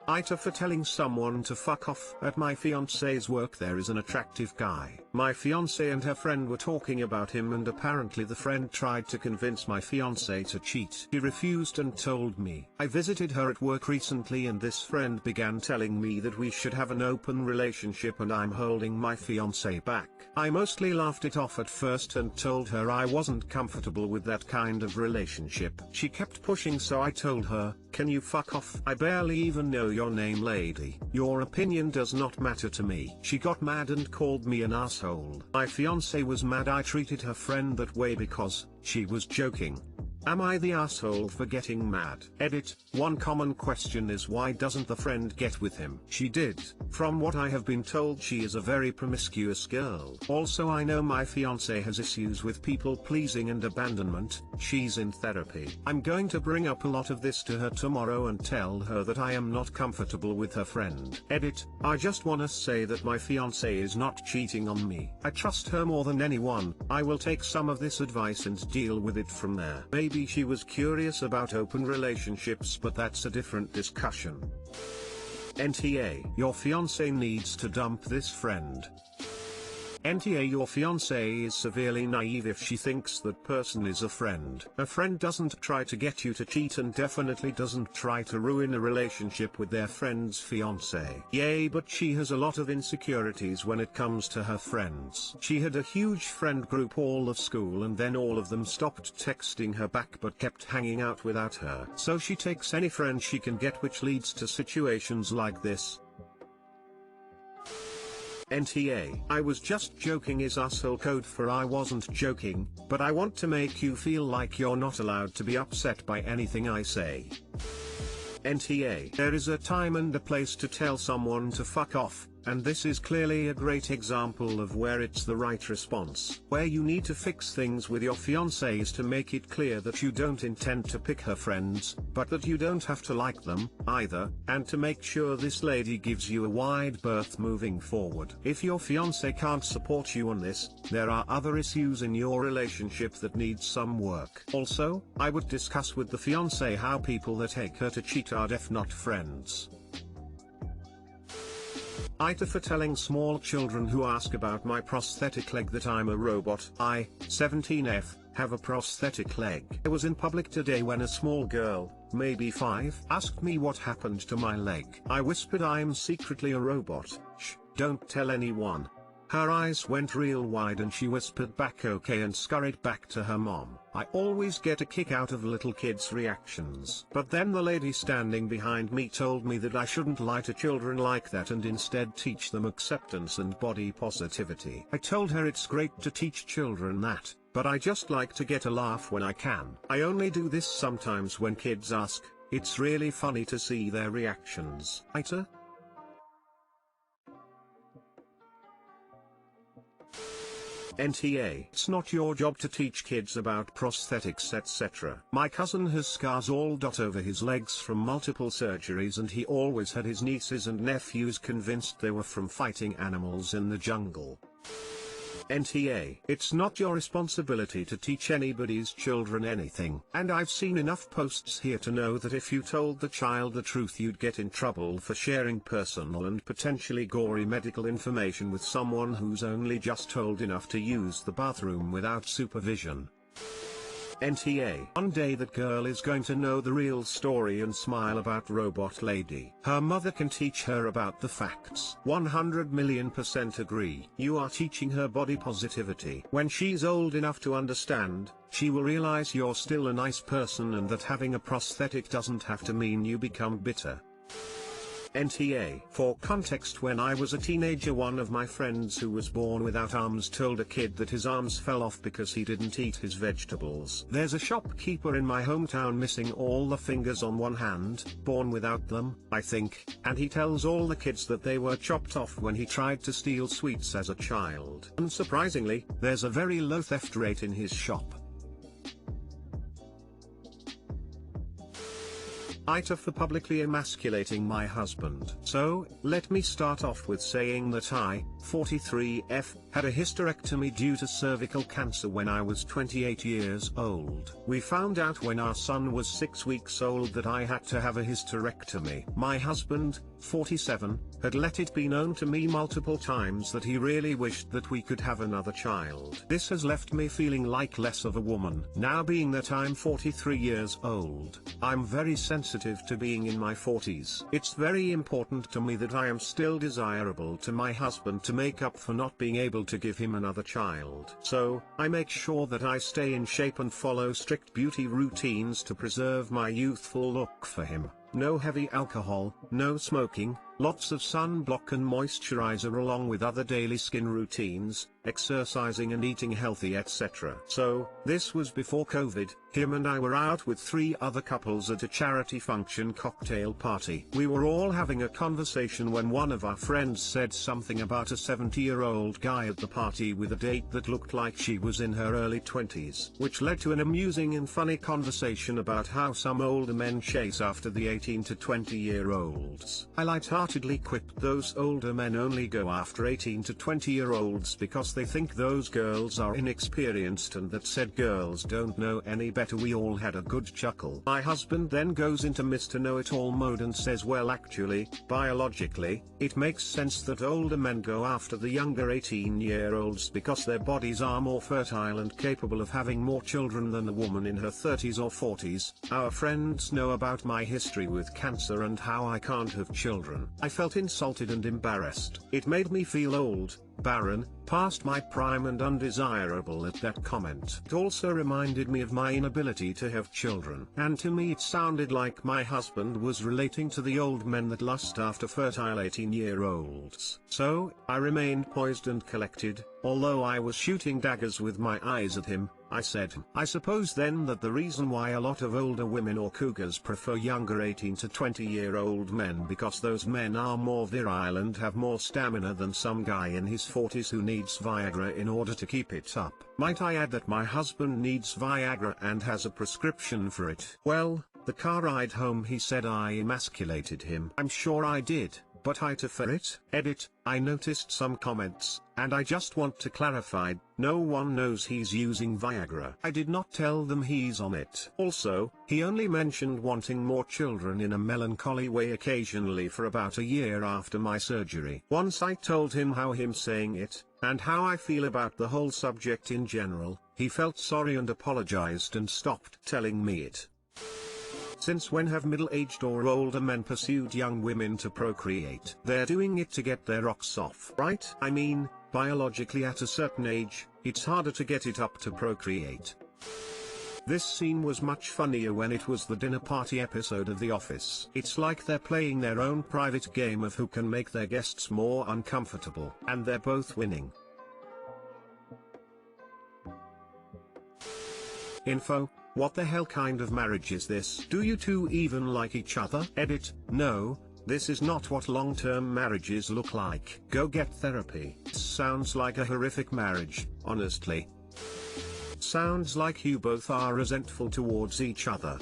AITA for telling someone to fuck off. At my fiance's work there is an attractive guy. My fiance and her friend were talking about him, and apparently the friend tried to convince my fiance to cheat. She refused and told me. I visited her at work recently and this friend began telling me that we should have an open relationship and I'm holding my fiance back. I mostly laughed it off at first and told her I wasn't comfortable with that kind of relationship. She kept pushing, so I told her, "Can you fuck off? I barely even know your name, lady. Your opinion does not matter to me." She got mad and called me an asshole. My fiance was mad I treated her friend that way because she was joking. Am I the asshole for getting mad? Edit. One common question is, why doesn't the friend get with him? She did. From what I have been told, she is a very promiscuous girl. Also, I know my fiance has issues with people pleasing and abandonment. She's in therapy. I'm going to bring up a lot of this to her tomorrow and tell her that I am not comfortable with her friend. Edit. I just wanna say that my fiance is not cheating on me. I trust her more than anyone. I will take some of this advice and deal with it from there. Maybe she was curious about open relationships, but that's a different discussion. NTA. Your fiance needs to dump this friend. NTA. Your fiancée is severely naive if she thinks that person is a friend. A friend doesn't try to get you to cheat and definitely doesn't try to ruin a relationship with their friend's fiancé. Yay, but she has a lot of insecurities when it comes to her friends. She had a huge friend group all of school and then all of them stopped texting her back but kept hanging out without her. So she takes any friend she can get, which leads to situations like this. NTA. I was just joking is asshole code for I wasn't joking, but I want to make you feel like you're not allowed to be upset by anything I say. NTA. There is a time and a place to tell someone to fuck off, and this is clearly a great example of where it's the right response. Where you need to fix things with your fiancé is to make it clear that you don't intend to pick her friends, but that you don't have to like them, either, and to make sure this lady gives you a wide berth moving forward. If your fiancé can't support you on this, there are other issues in your relationship that need some work. Also, I would discuss with the fiancé how people that take her to cheat are def not friends. AITA for telling small children who ask about my prosthetic leg that I'm a robot. I, 17F, have a prosthetic leg. I was in public today when a small girl, maybe 5, asked me what happened to my leg. I whispered I'm secretly a robot. Shh, don't tell anyone. Her eyes went real wide and she whispered back okay and scurried back to her mom. I always get a kick out of little kids' reactions. But then the lady standing behind me told me that I shouldn't lie to children like that and instead teach them acceptance and body positivity. I told her it's great to teach children that, but I just like to get a laugh when I can. I only do this sometimes when kids ask. It's really funny to see their reactions. AITA? NTA. It's not your job to teach kids about prosthetics etc. My cousin has scars all over his legs from multiple surgeries and he always had his nieces and nephews convinced they were from fighting animals in the jungle. NTA. It's not your responsibility to teach anybody's children anything. And I've seen enough posts here to know that if you told the child the truth you'd get in trouble for sharing personal and potentially gory medical information with someone who's only just old enough to use the bathroom without supervision. NTA. One day that girl is going to know the real story and smile about robot lady. Her mother can teach her about the facts. 100,000,000% agree. You are teaching her body positivity. When she's old enough to understand, she will realize you're still a nice person and that having a prosthetic doesn't have to mean you become bitter. NTA. For context, when I was a teenager, one of my friends who was born without arms told a kid that his arms fell off because he didn't eat his vegetables. There's a shopkeeper in my hometown missing all the fingers on one hand, born without them, I think, and he tells all the kids that they were chopped off when he tried to steal sweets as a child. Unsurprisingly, there's a very low theft rate in his shop. AITA for publicly emasculating my husband. So, let me start off with saying that I, 43F, had a hysterectomy due to cervical cancer when I was 28 years old. We found out when our son was 6 weeks old that I had to have a hysterectomy. My husband, 47, had let it be known to me multiple times that he really wished that we could have another child. This has left me feeling like less of a woman. Now, being that I'm 43 years old, I'm very sensitive to being in my 40s. It's very important to me that I am still desirable to my husband to make up for not being able to give him another child. So, I make sure that I stay in shape and follow strict beauty routines to preserve my youthful look for him. No heavy alcohol, no smoking, lots of sunblock and moisturizer along with other daily skin routines, exercising and eating healthy, etc. So, this was before COVID. Him and I were out with 3 other couples at a charity function cocktail party. We were all having a conversation when one of our friends said something about a 70-year-old guy at the party with a date that looked like she was in her early 20s, which led to an amusing and funny conversation about how some older men chase after the 18 to 20-year-olds. I lightheartedly quipped those older men only go after 18 to 20-year-olds because they think those girls are inexperienced and that said girls don't know any better. We all had a good chuckle. My husband then goes into Mr. Know-it-all mode and says, well, actually, biologically, it makes sense that older men go after the younger 18-year-olds because their bodies are more fertile and capable of having more children than a woman in her 30s or 40s. Our friends know about my history with cancer and how I can't have children. I felt insulted and embarrassed. It made me feel old, barren, past my prime and undesirable at that comment. It also reminded me of my inability to have children. And to me it sounded like my husband was relating to the old men that lust after fertile 18-year-olds. So, I remained poised and collected. Although I was shooting daggers with my eyes at him, I said, I suppose then that the reason why a lot of older women or cougars prefer younger 18 to 20-year-old men because those men are more virile and have more stamina than some guy in his 40s who needs Viagra in order to keep it up. Might I add that my husband needs Viagra and has a prescription for it? Well, the car ride home he said I emasculated him. I'm sure I did. But AITA For it? Edit, I noticed some comments, and I just want to clarify, no one knows he's using Viagra. I did not tell them he's on it. Also, he only mentioned wanting more children in a melancholy way occasionally for about a year after my surgery. Once I told him how him saying it, and how I feel about the whole subject in general, he felt sorry and apologized and stopped telling me it. Since when have middle-aged or older men pursued young women to procreate? They're doing it to get their rocks off, right? I mean, biologically at a certain age, it's harder to get it up to procreate. This scene was much funnier when it was the dinner party episode of The Office. It's like they're playing their own private game of who can make their guests more uncomfortable, and they're both winning. Info: what the hell kind of marriage is this? Do you two even like each other? Edit, no, this is not what long-term marriages look like. Go get therapy. Sounds like a horrific marriage, honestly. Sounds like you both are resentful towards each other.